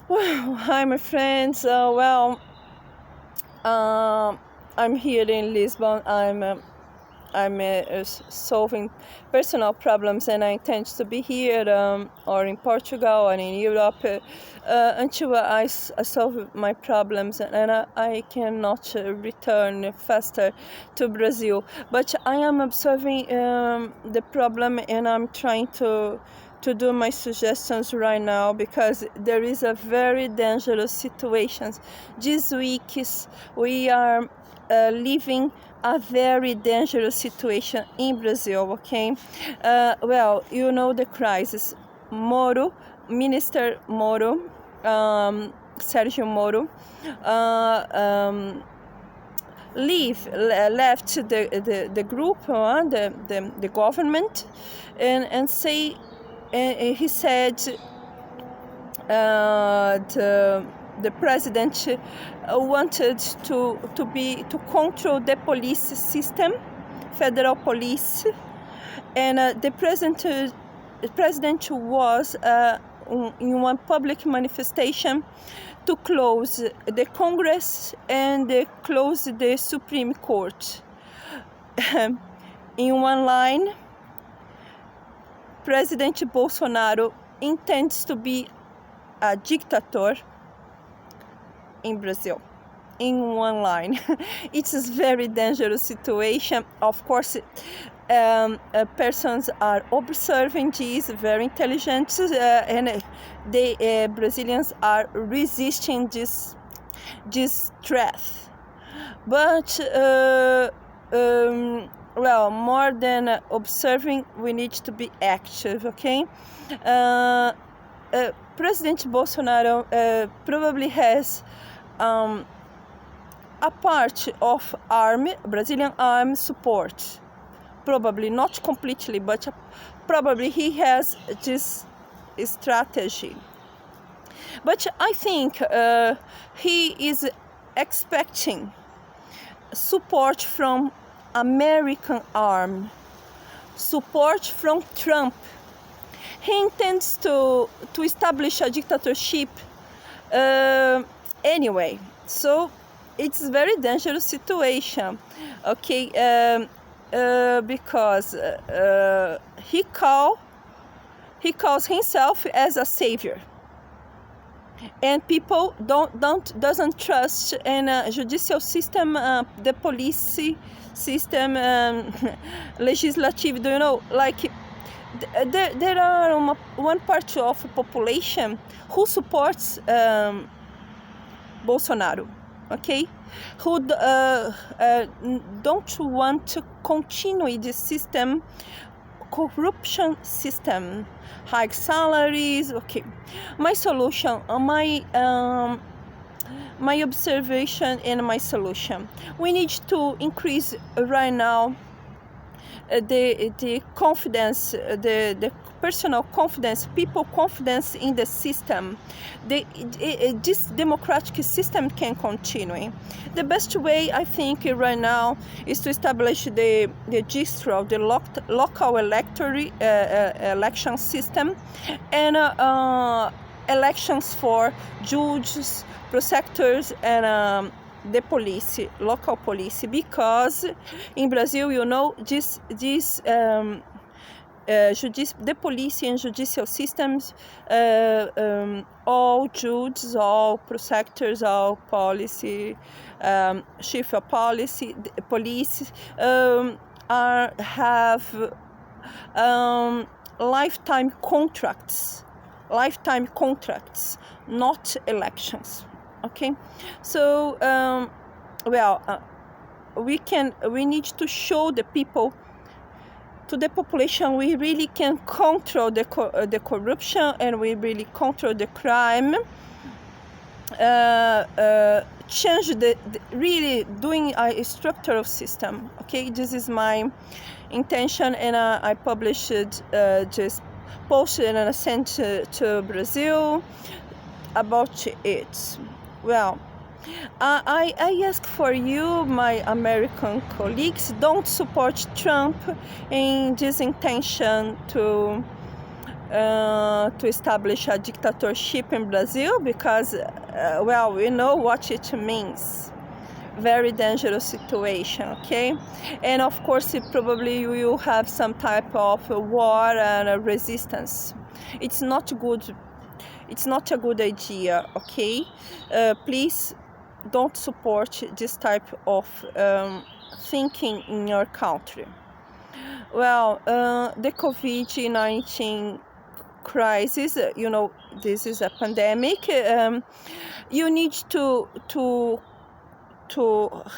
Well, hi, my friends. I'm here in Lisbon. I'm solving personal problems, and I intend to be here or in Portugal or in Europe until I solve my problems, and I cannot return faster to Brazil. But I am observing the problem, and I'm trying to do my suggestions right now because there is a very dangerous situation. These weeks we are living a very dangerous situation in Brazil, okay? Well, you know the crisis. Minister Moro, Sérgio Moro, left the group, the government, and say, and he said the president wanted to control the police system, federal police, and the president was in one public manifestation to close the Congress and close the Supreme Court. In one line, President Bolsonaro intends to be a dictator in Brazil. In one line. It's a very dangerous situation. Of course, persons are observing this, very intelligent, and the Brazilians are resisting this threat. But well, more than observing, we need to be active, okay? President Bolsonaro probably has a part of Brazilian army support. Probably not completely, but probably he has this strategy. But I think he is expecting support from American army, support from Trump. He intends to establish a dictatorship anyway. So it's a very dangerous situation, okay? Because he calls himself as a savior, and people doesn't trust in judicial system, the police system, legislative. Do you know, like there are one part of the population who supports Bolsonaro, okay, who don't want to continue the system, corruption system, high salaries, okay. My solution, my observation and my solution, we need to increase right now the confidence, the personal confidence, people confidence in the system. This democratic system can continue. The best way, I think, right now is to establish the registrar, the local election system, and elections for judges, prosecutors, and the police, local police, because in Brazil, you know, the police and judicial systems, all judges, all prosecutors, all policy, chief of policy, police have lifetime contracts, not elections. Okay, so we need to show the people, to the population, we really can control the corruption, and we really control the crime. Change really doing a structural system. Okay, this is my intention, and I published just posted and I sent to Brazil about it. Well, I ask for you, my American colleagues, don't support Trump in this intention to to establish a dictatorship in Brazil because, well, we know what it means. Very dangerous situation, okay? And of course, it probably will have some type of war and resistance. It's not good. It's not a good idea, okay? Please don't support this type of thinking in your country. Well, the COVID-19 crisis, this is a pandemic. You need to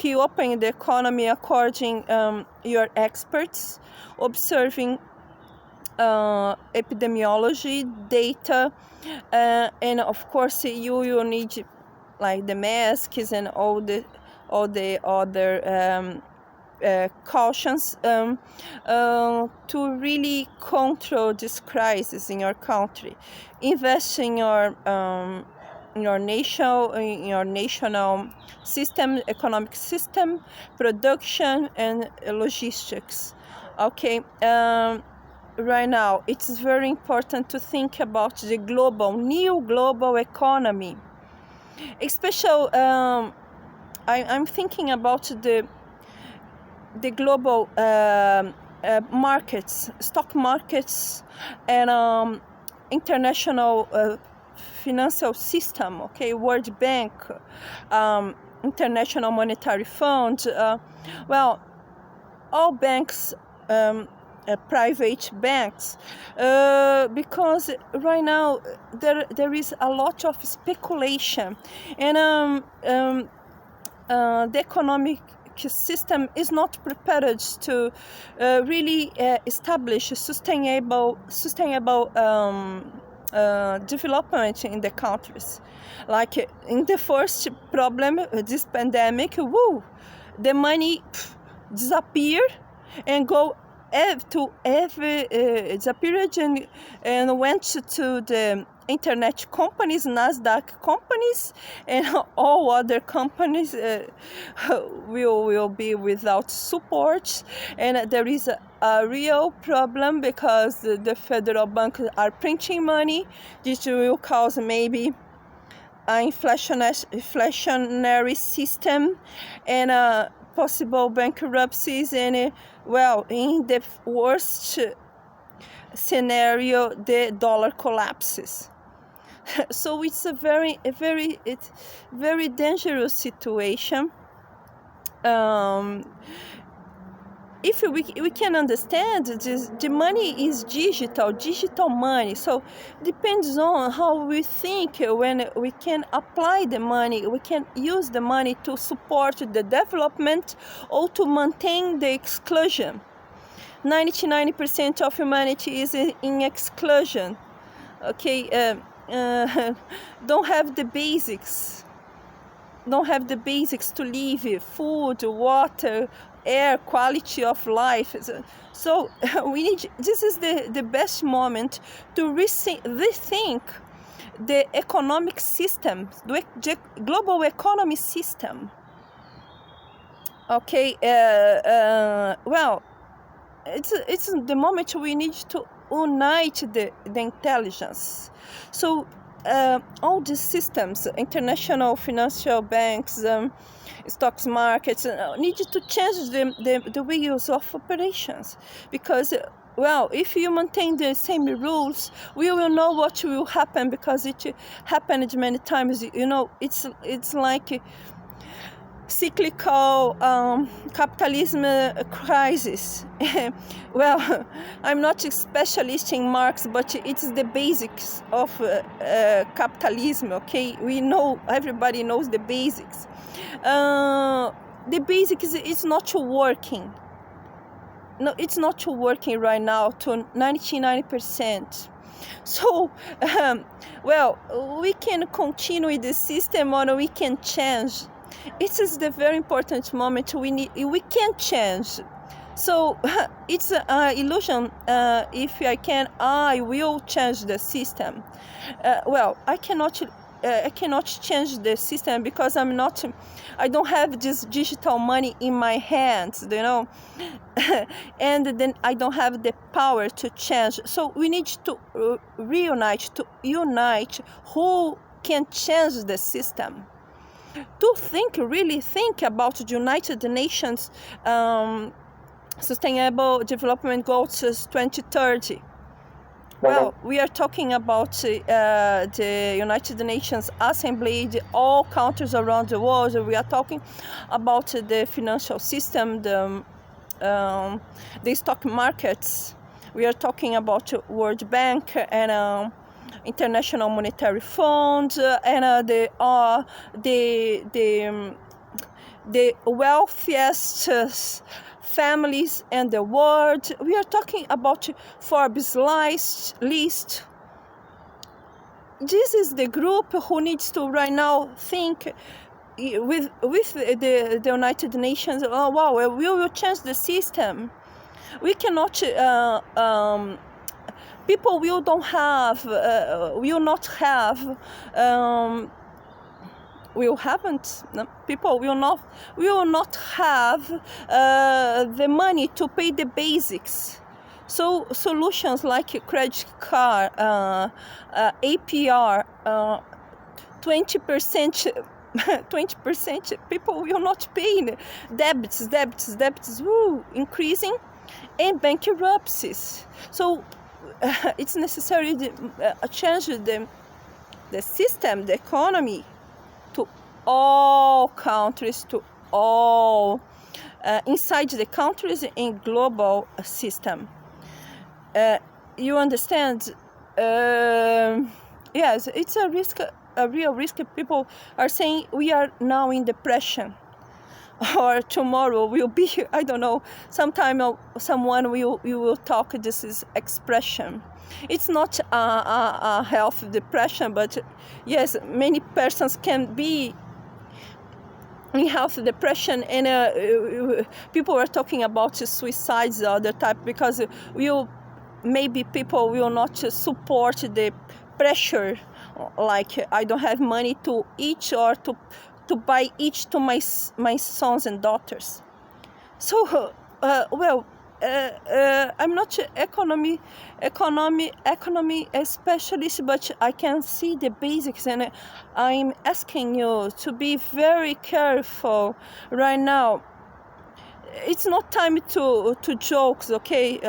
reopen the economy according your experts, observing epidemiology data, and of course you will need like the masks and all the other cautions to really control this crisis in your country. Invest in your national system, economic system, production, and logistics. Okay. Right now, it's very important to think about the new global economy. Especially, I'm thinking about the global markets, stock markets, and international financial system. Okay, World Bank, International Monetary Fund. Well, all banks. Private banks, because right now there is a lot of speculation, and the economic system is not prepared to really establish sustainable development in the countries. Like in the first problem, this pandemic, the money disappeared and go to every disappeared and went to the internet companies, Nasdaq companies, and all other companies will be without support. And there is a real problem because the federal banks are printing money. This will cause maybe an inflationary system and possible bankruptcies, and well, in the worst scenario, the dollar collapses. So it's a very dangerous situation. If we can understand this, the money is digital money. So depends on how we think. When we can apply the money, we can use the money to support the development or to maintain the exclusion. 99% of humanity is in exclusion. Okay, don't have the basics. Don't have the basics to live: food, water, air, quality of life. So we need. This is the best moment to rethink the economic system, the global economy system. Okay. Well, it's the moment we need to unite the intelligence. So all these systems, international financial banks, stocks markets, need to change the wheels of operations, because well, if you maintain the same rules, we will know what will happen, because it happened many times. It's like cyclical capitalism crisis. Well, I'm not a specialist in Marx, but it's the basics of capitalism. Okay, we know, everybody knows the basics. The basics is not working. No, it's not working right now to 99%. So, well, we can continue with the system, or we can change. It is the very important moment we can change. So it's an illusion. If I will change the system. Well, I cannot I cannot change the system because I don't have this digital money in my hands, and then I don't have the power to change. So we need to unite who can change the system. To really think about the United Nations Sustainable Development Goals 2030. Well, we are talking about the United Nations Assembly, all countries around the world. We are talking about the financial system, the stock markets. We are talking about World Bank and International Monetary Fund and the wealthiest families in the world. We are talking about Forbes list. This is the group who needs to right now think with the United Nations. Oh wow, we will change the system. We cannot. People will not have. People will not have the money to pay the basics. So solutions like a credit card, APR, 20%. 20% people will not pay. Debts, increasing, and bankruptcies. So it's necessary to change the system, the economy, to all countries, to all inside the countries in global system. You understand? Yes, it's a risk, a real risk. People are saying we are now in depression, or tomorrow will be, I don't know, sometime someone will talk this expression. It's not a health depression, but yes, many persons can be in health depression, and people are talking about suicides the other type, because maybe people will not support the pressure, like I don't have money to eat or to buy each to my sons and daughters. So I'm not economy specialist, but I can see the basics, and I'm asking you to be very careful right now. It's not time to jokes, okay?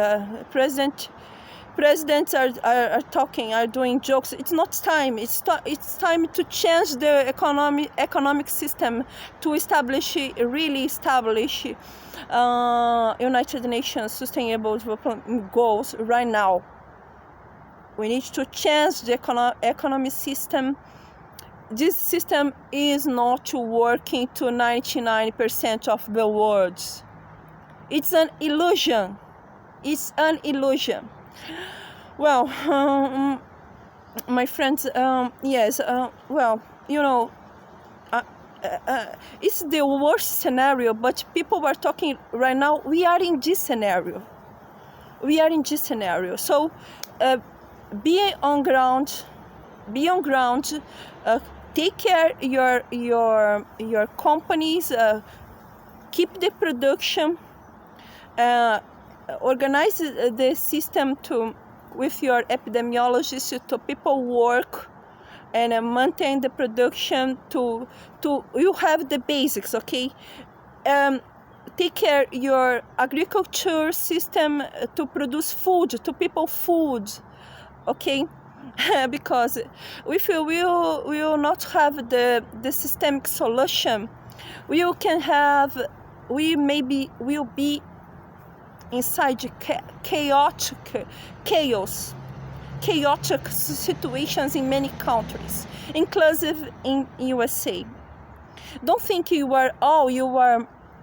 Presidents are talking, are doing jokes. It's not time. It's time to change the economic system, to really establish United Nations Sustainable Development Goals right now. We need to change the economic system. This system is not working to 99% of the world. It's an illusion. It's an illusion. Well, my friends, yes, well, it's the worst scenario, but people are talking right now, we are in this scenario. So be on ground, take care your companies, keep the production, organize the system with your epidemiologists to people work and maintain the production to you have the basics, okay? Take care your agriculture system to produce food to people, okay? Because if we will not have the systemic solution, we maybe will be inside chaotic situations in many countries, inclusive in USA. Don't think you are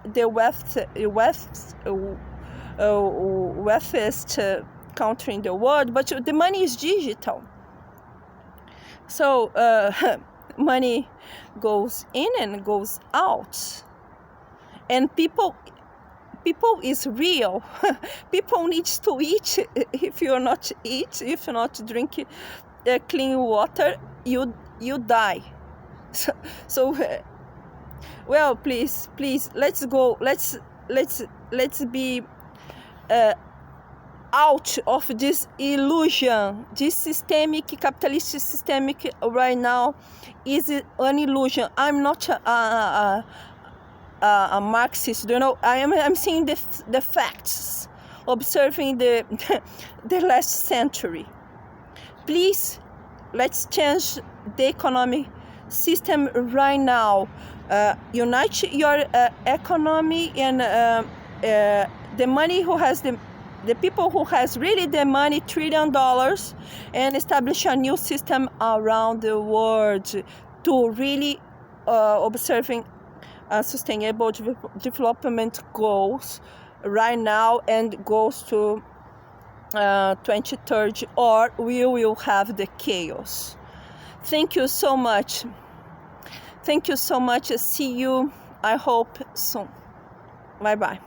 the wealthiest country in the world, but the money is digital. So money goes in and goes out, and people is real. People needs to eat. If you not drink clean water, you die. So well, please, let's go. Let's be out of this illusion. This systemic, capitalist systemic right now is an illusion. I'm not a Marxist, I'm seeing the facts, observing the the last century. Please, let's change the economic system right now. Unite your economy and the money who has the people who has really the money, $1 trillion, and establish a new system around the world to really observing sustainable development goals right now and goes to 2030, or we will have the chaos. Thank you so much. Thank you so much. See you, I hope, soon. Bye-bye.